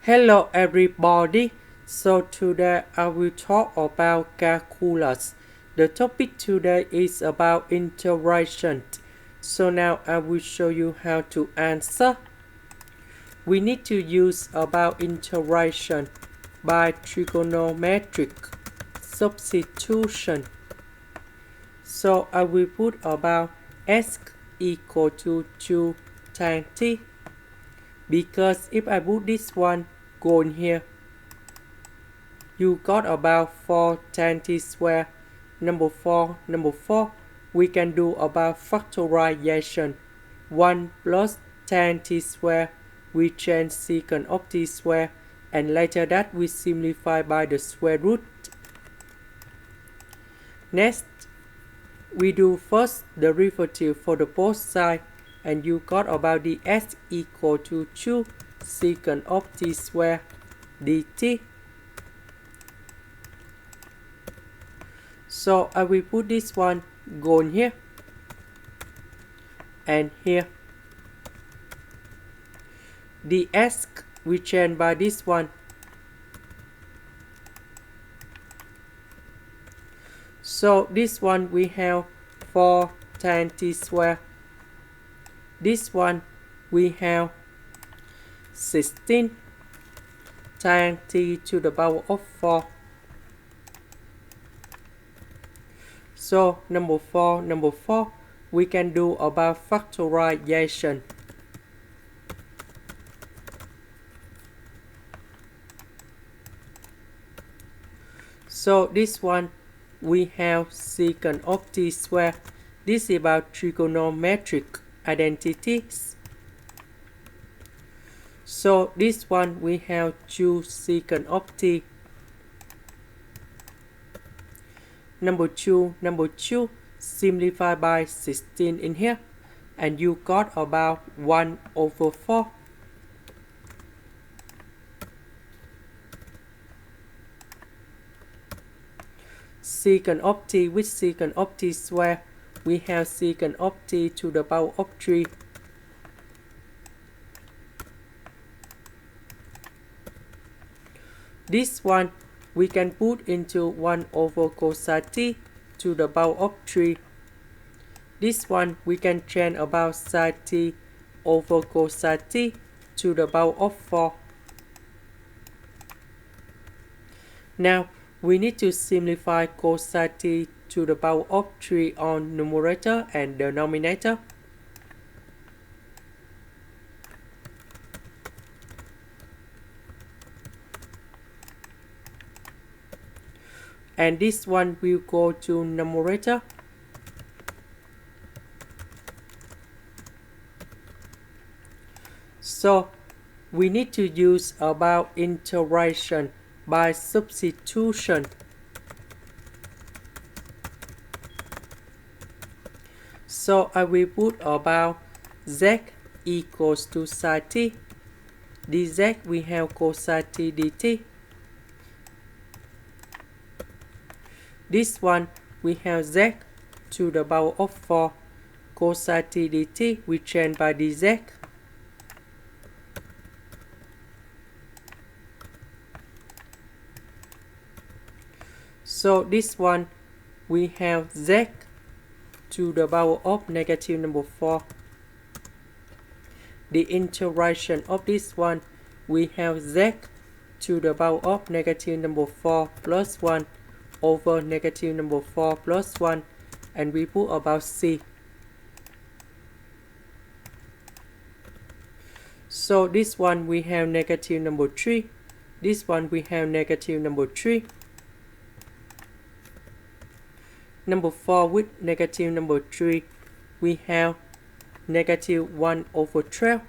Hello everybody, so today I will talk about calculus. The topic today is about integration. So now I will show you how to answer. We need to use about integration by trigonometric substitution. So I will put about x equal to 2 tan t, because if I put this one go in here, you got about 4 tan t square. Number 4, we can do about factorization. 1 plus tan t square, we change secant of t square, and later that we simplify by the square root. Next, we do first derivative for the both sides, and you got about dx equal to 2 secant of t square dt. So I will put this one go in here and here. Dx we change by this one. So this one we have 4 tan t square. This one we have 16 tan t to the power of 4. So number 4, we can do about factorization. So this one we have secant of t square. This is about trigonometric identities. So this one we have 2 secant of t. Number 2, simplify by 16 in here, and you got about 1 over 4. Secant of t with secant of t square, we have secant of t to the power of 3. This one we can put into 1 over cosine t to the power of 3. This one we can change about sin t over cosine t to the power of 4. Now we need to simplify cosine t to the power of 3 on numerator and denominator. And this one will go to numerator. So we need to use about integration by substitution. So I will put about z equals to sin t. dz we have cosine t dt. This one we have z to the power of 4. Cosine t dt we change by dz. So this one we have z to the power of negative number 4. The integration of this one we have z to the power of negative number 4 plus 1 over negative number 4 plus 1, and we put about c. So this one we have negative number 3. This one we have negative number 3. Number 4 with negative number 3, we have negative 1 over 12.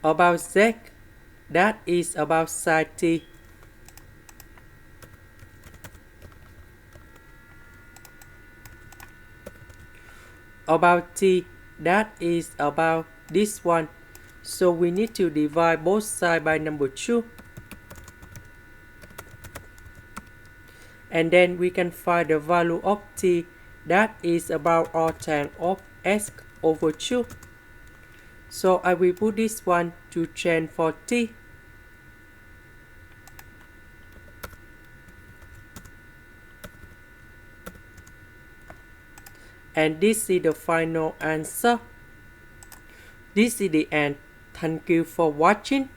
About z, that is about sin t. About t, that is about this one. So we need to divide both sides by number 2. And then we can find the value of t that is about all tan of x over 2. So I will put this one to change for t. And this is the final answer. This is the end. Thank you for watching.